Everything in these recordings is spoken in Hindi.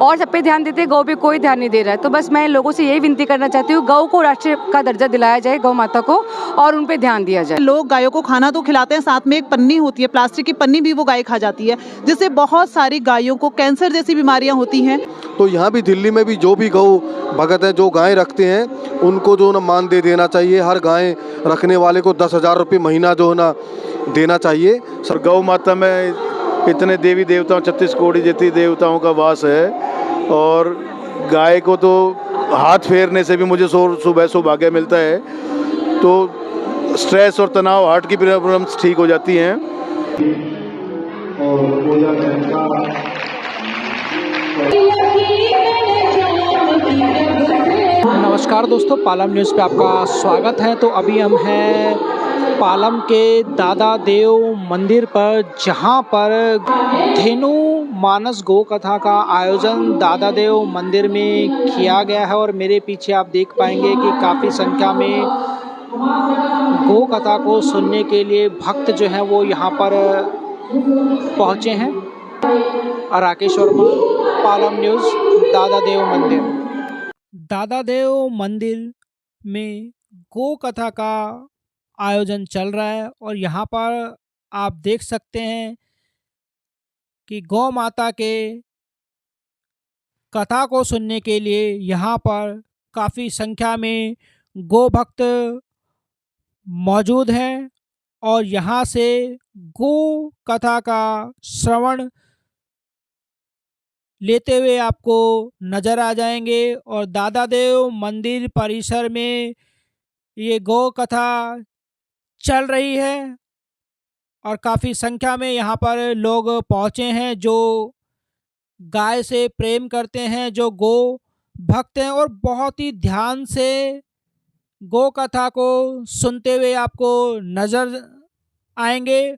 और सब पे ध्यान देते हैं, गौ पे कोई ध्यान नहीं दे रहा है। तो बस मैं लोगों से यही विनती करना चाहती हूँ, गौ को राष्ट्र का दर्जा दिलाया जाए, गौ माता को, और उन पे ध्यान दिया जाए। लोग गायों को खाना तो खिलाते हैं, साथ में एक पन्नी होती है, प्लास्टिक की पन्नी भी वो गाय खा जाती है, जिससे बहुत सारी गायों को कैंसर जैसी बीमारियां होती हैं। तो यहाँ भी दिल्ली में भी जो भी गौ भगत हैं, जो गाय रखते हैं, उनको जो ना मान दे देना चाहिए। हर गाय रखने वाले को 10,000 रुपये महीना जो है ना देना चाहिए। सर, गौ माता में इतने देवी देवताओं, 36 कोटि जितनी देवताओं का वास है, और गाय को तो हाथ फेरने से भी मुझे सुबह सौभाग्य मिलता है। तो स्ट्रेस और तनाव, हार्ट की प्रॉब्लम्स ठीक हो जाती हैं। नमस्कार दोस्तों, पालम न्यूज़ पे आपका स्वागत है। तो अभी हम हैं पालम के दादा देव मंदिर पर, जहां पर धेनु मानस गौ कथा का आयोजन दादा देव मंदिर में किया गया है। और मेरे पीछे आप देख पाएंगे कि काफ़ी संख्या में गौ कथा को सुनने के लिए भक्त जो हैं वो यहाँ पर पहुँचे हैं। राकेश वर्मा, पालम न्यूज़, दादा देव मंदिर। दादा देव मंदिर में गौ कथा का आयोजन चल रहा है और यहाँ पर आप देख सकते हैं कि गौ माता के कथा को सुनने के लिए यहाँ पर काफ़ी संख्या में गौ भक्त मौजूद हैं और यहाँ से गौ कथा का श्रवण लेते हुए आपको नज़र आ जाएंगे। और दादा देव मंदिर परिसर में ये गौ कथा चल रही है और काफ़ी संख्या में यहाँ पर लोग पहुँचे हैं जो गाय से प्रेम करते हैं, जो गौ भक्त हैं, और बहुत ही ध्यान से गौ कथा को सुनते हुए आपको नज़र आएंगे।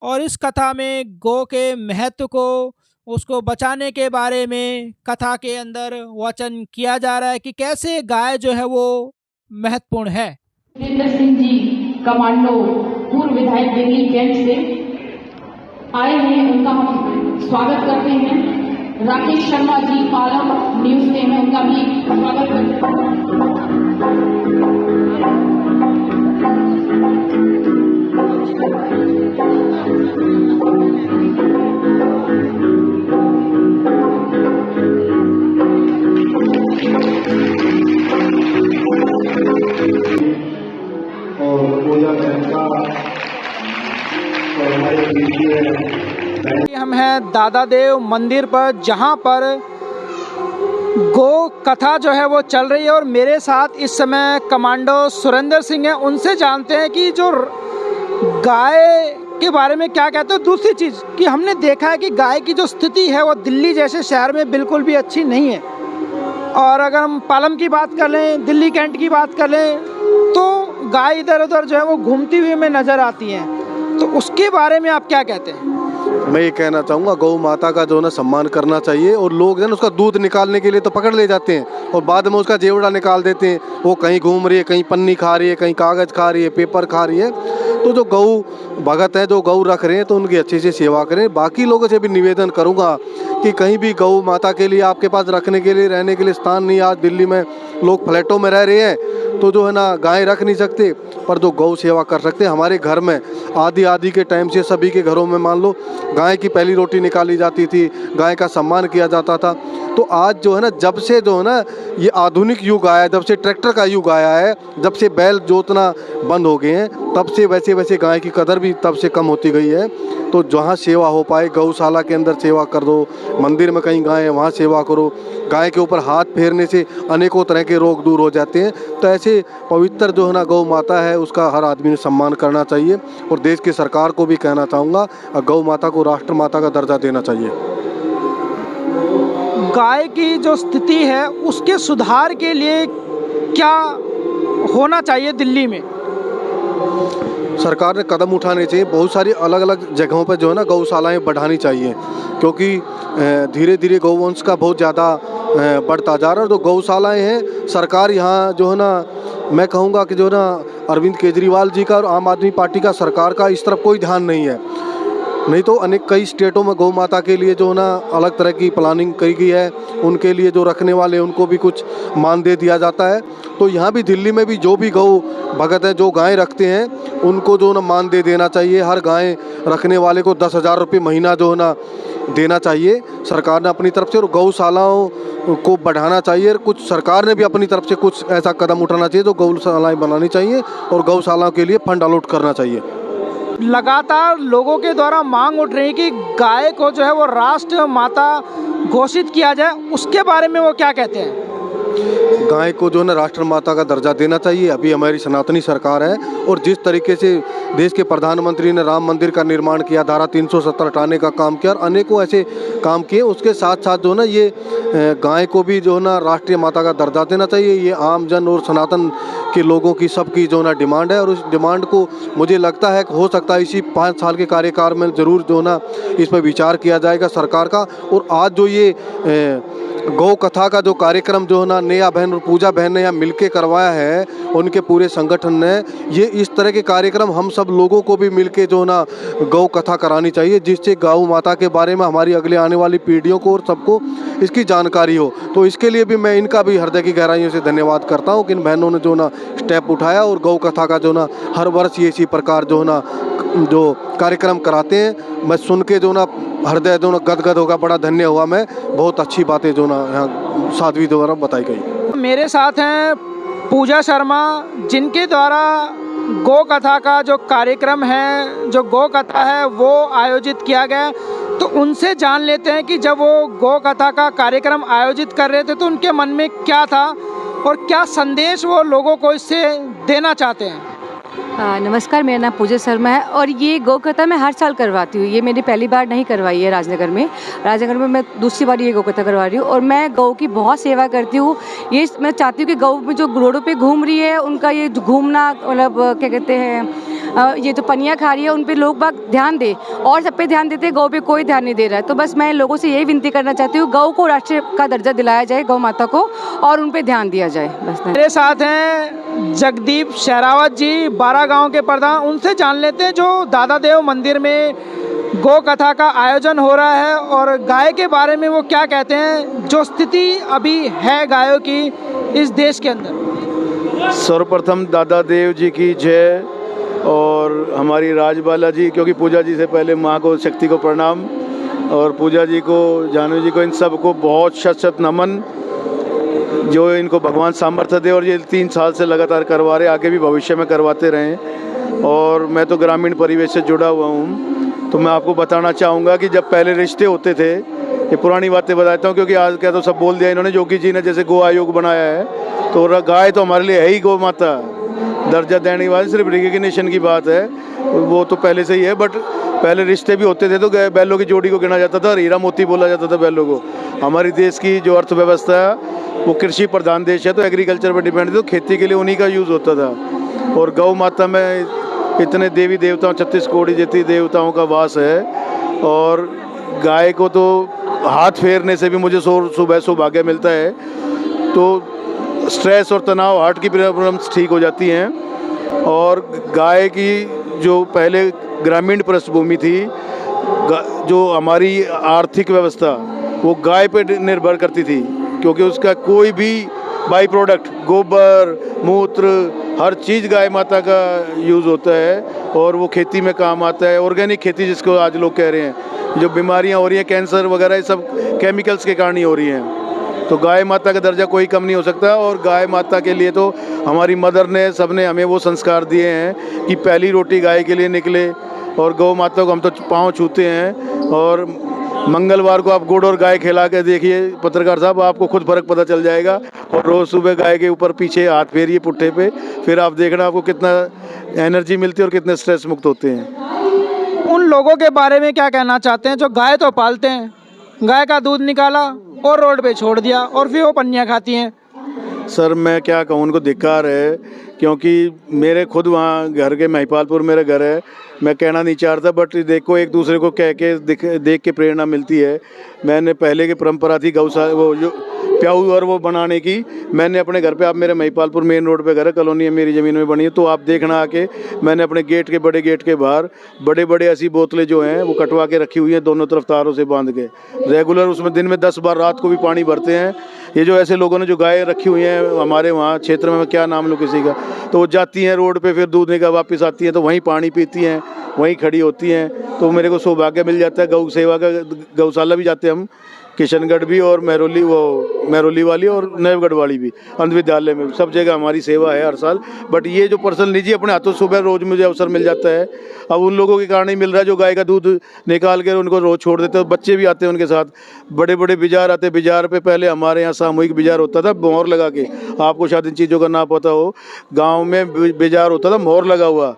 और इस कथा में गौ के महत्व को, उसको बचाने के बारे में कथा के अंदर वचन किया जा रहा है कि कैसे गाय जो है वो महत्वपूर्ण है। सुरेंद्र सिंह जी कमांडो, पूर्व विधायक दिल्ली कैंट से आए हैं, उनका हम स्वागत करते हैं। राकेश शर्मा जी पालम न्यूज़ से हैं, उनका भी स्वागत करते हम हैं दादा देव मंदिर पर, जहां पर गौ कथा जो है वो चल रही है और मेरे साथ इस समय कमांडो सुरेंद्र सिंह हैं। उनसे जानते हैं कि जो गाय के बारे में क्या कहते हैं। दूसरी चीज़ कि हमने देखा है कि गाय की जो स्थिति है वो दिल्ली जैसे शहर में बिल्कुल भी अच्छी नहीं है, और अगर हम पालम की बात कर लें, दिल्ली कैंट की बात कर लें, तो गाय इधर उधर जो है वो घूमती हुई हमें नज़र आती हैं। तो उसके बारे में आप क्या कहते हैं? मैं ये कहना चाहूँगा, गौ माता का जो ना सम्मान करना चाहिए। और लोग जो ना उसका दूध निकालने के लिए तो पकड़ ले जाते हैं और बाद में उसका जेवड़ा निकाल देते हैं। वो कहीं घूम रही है, कहीं पन्नी खा रही है, कहीं कागज़ खा रही है, पेपर खा रही है। तो जो गौ भगत हैं, जो गौ रख रहे हैं, तो उनकी अच्छे से सेवा करें। बाकी लोगों से भी निवेदन करूँगा कि कहीं भी गौ माता के लिए आपके पास रखने के लिए, रहने के लिए स्थान नहीं। आज दिल्ली में लोग फ्लैटों में रह रहे हैं, तो जो है ना गाय रख नहीं सकते, पर जो गौ सेवा कर सकते हैं। हमारे घर में आदि के टाइम से सभी के घरों में मान लो गाय की पहली रोटी निकाली जाती थी, गाय का सम्मान किया जाता था। तो आज जो है ना, जब से जो है ना ये आधुनिक युग आया है, जब से ट्रैक्टर का युग आया है, जब से बैल जोतना बंद हो गए हैं, तब से वैसे वैसे गाय की कदर भी तब से कम होती गई है। तो जहाँ सेवा हो पाए, गौशाला के अंदर सेवा कर दो, मंदिर में कहीं गाय है वहाँ सेवा करो। गाय के ऊपर हाथ फेरने से अनेकों तरह के रोग दूर हो जाते हैं। तो ऐसे पवित्र जो है ना गौ माता है, उसका हर आदमी ने सम्मान करना चाहिए। और देश की सरकार को भी कहना चाहूँगा, गौ माता को राष्ट्र माता का दर्जा देना चाहिए। गाय की जो स्थिति है उसके सुधार के लिए क्या होना चाहिए दिल्ली में? सरकार ने कदम उठाने चाहिए। बहुत सारी अलग अलग जगहों पर जो है ना गौशालाएं बढ़ानी चाहिए, क्योंकि धीरे धीरे गौवंश का बहुत ज़्यादा बढ़ता जा रहा है। तो गौशालाएं हैं, सरकार यहाँ जो है ना, मैं कहूँगा कि जो है ना अरविंद केजरीवाल जी का और आम आदमी पार्टी का, सरकार का इस तरफ कोई ध्यान नहीं है। नहीं तो अनेक कई स्टेटों में गौ माता के लिए जो है ना अलग तरह की प्लानिंग की गई है, उनके लिए जो रखने वाले उनको भी कुछ मान दे दिया जाता है। तो यहाँ भी दिल्ली में भी जो भी गौ भगत हैं जो गाय रखते हैं उनको जो ना मान दे देना चाहिए। हर गाय रखने वाले को 10,000 रुपये महीना जो है ना देना चाहिए सरकार ने अपनी तरफ से, और गौशालाओं को बढ़ाना चाहिए। कुछ सरकार ने भी अपनी तरफ से कुछ ऐसा कदम उठाना चाहिए जो गौशालाएँ बनानी चाहिए और गौशालाओं के लिए फंड अलॉट करना चाहिए। लगातार लोगों के द्वारा मांग उठ रही है कि गाय को जो है वो राष्ट्र माता घोषित किया जाए, उसके बारे में वो क्या कहते हैं? गाय को जो है ना राष्ट्र माता का दर्जा देना चाहिए। अभी हमारी सनातनी सरकार है और जिस तरीके से देश के प्रधानमंत्री ने राम मंदिर का निर्माण किया, धारा 370 हटाने का काम किया और अनेकों ऐसे काम किए, उसके साथ साथ जो है ना ये गाय को भी जो है ना राष्ट्रीय माता का दर्जा देना चाहिए। ये आम जन और सनातन के लोगों की सबकी जो है ना डिमांड है और उस डिमांड को मुझे लगता है कि हो सकता है इसी 5 साल के कार्यकाल में ज़रूर जो है ना इस पर विचार किया जाएगा सरकार का। और आज जो ये गौ कथा का जो कार्यक्रम जो है ना नेहा बहन और पूजा बहन ने यहाँ मिलके करवाया है, उनके पूरे संगठन ने, ये इस तरह के कार्यक्रम हम सब लोगों को भी मिलके जो है ना गौ कथा करानी चाहिए, जिससे गौ माता के बारे में हमारी अगले आने वाली पीढ़ियों को और सबको इसकी जानकारी हो। तो इसके लिए भी मैं इनका भी हृदय की गहराइयों से धन्यवाद करता हूँ कि इन बहनों ने जो ना स्टेप उठाया और गौ कथा का जो ना हर वर्ष ये इसी प्रकार जो है ना जो कार्यक्रम कराते हैं। मैं सुन के जो ना हृदय जो ना गदगद होगा, बड़ा धन्य हुआ मैं। बहुत अच्छी बातें जो ना यहाँ साध्वी द्वारा बताई गई। मेरे साथ हैं पूजा शर्मा, जिनके द्वारा गौ कथा का जो कार्यक्रम है, जो गौ कथा है वो आयोजित किया गया। तो उनसे जान लेते हैं कि जब वो गौ कथा का कार्यक्रम आयोजित कर रहे थे तो उनके मन में क्या था और क्या संदेश वो लोगों को इससे देना चाहते हैं। नमस्कार, मेरा नाम पूजा शर्मा है और ये गौ कथा मैं हर साल करवाती हूँ। ये मेरी पहली बार नहीं करवाई है राजनगर में मैं दूसरी बार ये गौ कथा करवा रही हूँ और मैं गौ की बहुत सेवा करती हूँ। ये मैं चाहती हूँ कि गौ में जो रोडों पे घूम रही है उनका ये घूमना, मतलब क्या कहते हैं, ये जो पनिया खा रही है उन पे लोग बाग ध्यान दे, और सब पे ध्यान देते हैं, गौ पे कोई ध्यान नहीं दे रहा है। तो बस मैं लोगों से यही विनती करना चाहती हूँ, गौ को राष्ट्र का दर्जा दिलाया जाए, गौ माता को, और उन पे ध्यान दिया जाए। बस मेरे साथ हैं जगदीप शेरावत जी, 12 गांव के प्रधान। उनसे जान लेते हैं जो दादा देव मंदिर में गौ कथा का आयोजन हो रहा है और गाय के बारे में वो क्या कहते हैं, जो स्थिति अभी है गायों की इस देश के अंदर। सर्वप्रथम दादा देव जी की जय और हमारी राजबाला जी, क्योंकि पूजा जी से पहले माँ को, शक्ति को प्रणाम, और पूजा जी को, जानवी जी को, इन सब को बहुत शत शत नमन, जो इनको भगवान सामर्थ्य दे और ये 3 साल से लगातार करवा रहे, आगे भी भविष्य में करवाते रहें। और मैं तो ग्रामीण परिवेश से जुड़ा हुआ हूँ, तो मैं आपको बताना चाहूँगा कि जब पहले रिश्ते होते थे, ये पुरानी बातें बताता हूँ क्योंकि आज क्या तो सब बोल दिया इन्होंने, योगी जी ने जैसे गो आयोग बनाया है, तो गाय तो हमारे लिए है ही गौ माता, दर्जा देने की बात सिर्फ रिकग्निशन की बात है, वो तो पहले से ही है। बट पहले रिश्ते भी होते थे तो बैलों की जोड़ी को गिना जाता था और हीरा मोती बोला जाता था बैलों को। हमारी देश की जो अर्थव्यवस्था है वो कृषि प्रधान देश है, तो एग्रीकल्चर पर डिपेंड है, तो खेती के लिए उन्हीं का यूज़ होता था। और गौ माता में इतने देवी देवताओं, 36 कोटि जितनी देवताओं का वास है, और गाय को तो हाथ फेरने से भी मुझे सुबह सौभाग्य मिलता है। तो स्ट्रेस और तनाव, हार्ट की प्रॉब्लम्स ठीक हो जाती हैं। और गाय की जो पहले ग्रामीण पृष्ठभूमि थी, जो हमारी आर्थिक व्यवस्था वो गाय पे निर्भर करती थी, क्योंकि उसका कोई भी बाई प्रोडक्ट, गोबर, मूत्र, हर चीज़ गाय माता का यूज़ होता है और वो खेती में काम आता है। ऑर्गेनिक खेती जिसको आज लोग कह रहे हैं, जो बीमारियां हो रही हैं, कैंसर वगैरह, ये सब केमिकल्स के कारण ही हो रही हैं। तो गाय माता का दर्जा कोई कम नहीं हो सकता। और गाय माता के लिए तो हमारी मदर ने, सबने हमें वो संस्कार दिए हैं कि पहली रोटी गाय के लिए निकले, और गौ माता को हम तो पाँव छूते हैं। और मंगलवार को आप गुड़ और गाय खिला के देखिए पत्रकार साहब, आपको खुद फर्क पता चल जाएगा। और रोज़ सुबह गाय के ऊपर पीछे हाथ फेरिए पुट्ठे पे, फिर आप देखना आपको कितना एनर्जी मिलती है और कितने स्ट्रेस मुक्त होते हैं। उन लोगों के बारे में क्या कहना चाहते हैं जो गाय तो पालते हैं, गाय का दूध निकाला और रोड पे छोड़ दिया और फिर वो पन्नियाँ खाती हैं। सर मैं क्या कहूँ, उनको धिक्कार है क्योंकि मेरे खुद वहाँ घर के महिपालपुर मेरा घर है। मैं कहना नहीं चाहता, बट देखो एक दूसरे को कह के देख के प्रेरणा मिलती है। मैंने पहले की परंपरा थी गौशाला वो जो प्याऊ और वो बनाने की, मैंने अपने घर पे, आप मेरे महिपालपुर मेन रोड पे घर है, कॉलोनी है मेरी ज़मीन में बनी है, तो आप देखना आके, मैंने अपने गेट के बड़े गेट के बाहर बड़े बड़े ऐसी बोतलें जो हैं वो कटवा के रखी हुई हैं, दोनों तरफ तारों से बांध के रेगुलर, उसमें दिन में 10 बार रात को भी पानी भरते हैं। ये जो ऐसे लोगों ने जो गाय रखी हुई हैं हमारे वहाँ क्षेत्र में, क्या नाम लूँ किसी का, तो वो जाती हैं रोड पे, फिर दूध लेकर वापस आती हैं, तो वहीं पानी पीती हैं, वहीं खड़ी होती हैं। तो मेरे को सौभाग्य मिल जाता है, गौ सेवा का गौशाला भी जाते हैं हम, किशनगढ़ भी और महरौली वाली और नवगढ़ वाली भी, अंध विद्यालय में, सब जगह हमारी सेवा है हर साल। बट ये जो पर्सनल निजी अपने हाथों सुबह रोज़ मुझे अवसर मिल जाता है, अब उन लोगों के कारण ही मिल रहा है जो गाय का दूध निकाल कर उनको रोज़ छोड़ देते हैं। बच्चे भी आते हैं उनके साथ, बड़े बड़े बिजार आते हैं। बिजार पे पहले हमारे यहाँ सामूहिक बिजार होता था, मोहर लगा के, आपको शायद इन चीज़ों का ना पता हो, गाँव में बिजार होता था मोहर लगा हुआ,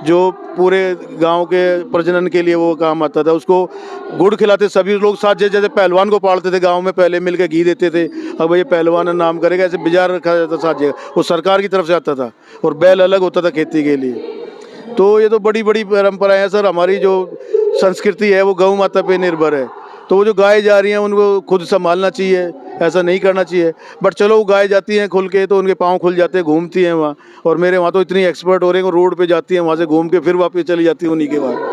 जो पूरे गांव के प्रजनन के लिए वो काम आता था। उसको गुड़ खिलाते सभी लोग साथ, जैसे पहलवान को पालते थे गांव में, पहले मिलकर घी देते थे, अब ये पहलवान नाम करेगा, ऐसे बिजार रखा जाता साथ जगह, वो सरकार की तरफ से आता था, और बैल अलग होता था खेती के लिए। तो ये तो बड़ी बड़ी परंपराएं हैं सर, हमारी जो संस्कृति है वो गौ माता पे निर्भर है। तो वो जो गाय जा रही हैं उनको खुद संभालना चाहिए, ऐसा नहीं करना चाहिए। बट चलो वो गाय जाती हैं खुल के, तो उनके पाँव खुल जाते हैं, घूमती हैं वहाँ, और मेरे वहाँ तो इतनी एक्सपर्ट हो रहे हैं, रोड पे जाती हैं, वहाँ से घूम के फिर वापस चली जाती हैं उन्हीं के बाद।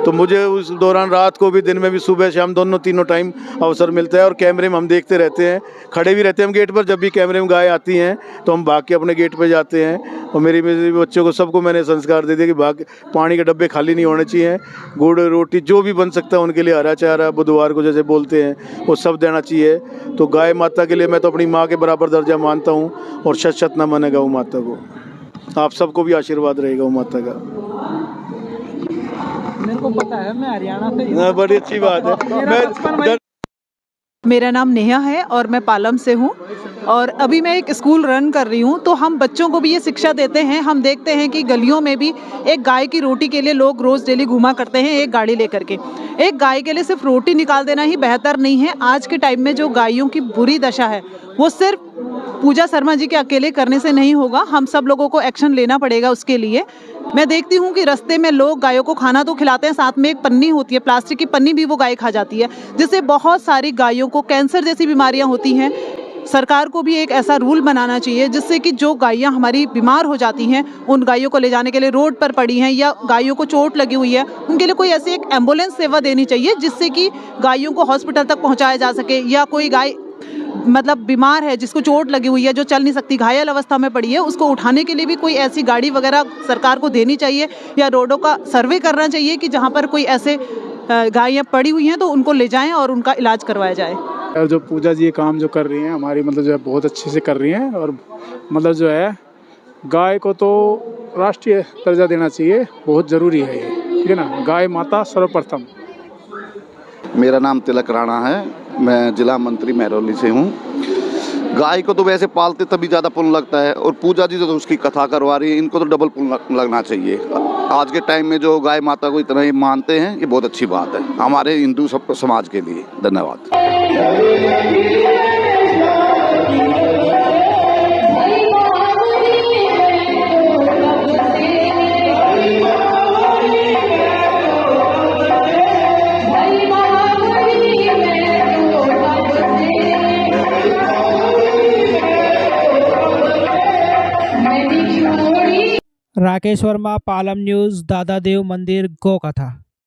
तो मुझे उस दौरान रात को भी, दिन में भी, सुबह शाम दोनों तीनों टाइम अवसर मिलता है, और कैमरे में हम देखते रहते हैं, खड़े भी रहते हैं हम गेट पर। जब भी कैमरे में गाय आती हैं तो हम भाग के अपने गेट पर जाते हैं, और मेरे बच्चों को सबको मैंने संस्कार दे दिया कि भाग, पानी के डब्बे खाली नहीं होने चाहिए, गुड़ रोटी जो भी बन सकता है उनके लिए, हरा चारा बुधवार को जैसे बोलते हैं वो सब देना चाहिए। तो गाय माता के लिए मैं तो अपनी माँ के बराबर दर्जा मानता हूँ, और शत शत नमन है गौ माता को। आप सबको भी आशीर्वाद रहेगा गौ माता का। मेरे को पता है, मैं हरियाणा से, बड़ी अच्छी बात है। मेरा नाम नेहा है और मैं पालम से हूँ, और अभी मैं एक स्कूल रन कर रही हूँ। तो हम बच्चों को भी ये शिक्षा देते हैं। हम देखते हैं कि गलियों में भी एक गाय की रोटी के लिए लोग रोज़ डेली घूमा करते हैं एक गाड़ी लेकर के। एक गाय के लिए सिर्फ रोटी निकाल देना ही बेहतर नहीं है। आज के टाइम में जो गायों की बुरी दशा है वो सिर्फ पूजा शर्मा जी के अकेले करने से नहीं होगा, हम सब लोगों को एक्शन लेना पड़ेगा उसके लिए। मैं देखती हूँ कि रास्ते में लोग गायों को खाना तो खिलाते हैं, साथ में एक पन्नी होती है, प्लास्टिक की पन्नी भी वो गाय खा जाती है, जिससे बहुत सारी गायों को कैंसर जैसी बीमारियां होती हैं। सरकार को भी एक ऐसा रूल बनाना चाहिए जिससे कि जो गायें हमारी बीमार हो जाती हैं, उन गायों को ले जाने के लिए रोड पर पड़ी हैं या गायों को चोट लगी हुई है, उनके लिए कोई ऐसी एक एम्बुलेंस सेवा देनी चाहिए जिससे कि गायों को हॉस्पिटल तक पहुँचाया जा सके। या कोई गाय मतलब बीमार है, जिसको चोट लगी हुई है, जो चल नहीं सकती, घायल अवस्था में पड़ी है, उसको उठाने के लिए भी कोई ऐसी गाड़ी वगैरह सरकार को देनी चाहिए, या रोडों का सर्वे करना चाहिए कि जहाँ पर कोई ऐसे गायें पड़ी हुई हैं तो उनको ले जाएं और उनका इलाज करवाया जाए। और जो पूजा जी ये काम जो कर रही हैं हमारी, मतलब जो है बहुत अच्छे से कर रही हैं, और मतलब जो है गाय को तो राष्ट्रीय दर्जा देना चाहिए, बहुत ज़रूरी है ये, ठीक है ना। गाय माता सर्वप्रथम। मेरा नाम तिलक राणा है, मैं जिला मंत्री महरौली से हूँ। गाय को तो वैसे पालते तभी ज़्यादा पुण्य लगता है, और पूजा जी तो उसकी कथा करवा रही है, इनको तो डबल पुण्य लगना चाहिए। आज के टाइम में जो गाय माता को इतना ही मानते हैं, ये बहुत अच्छी बात है हमारे हिंदू समाज के लिए। धन्यवाद। राकेश वर्मा, पालम न्यूज़, दादा देव मंदिर, गौ कथा।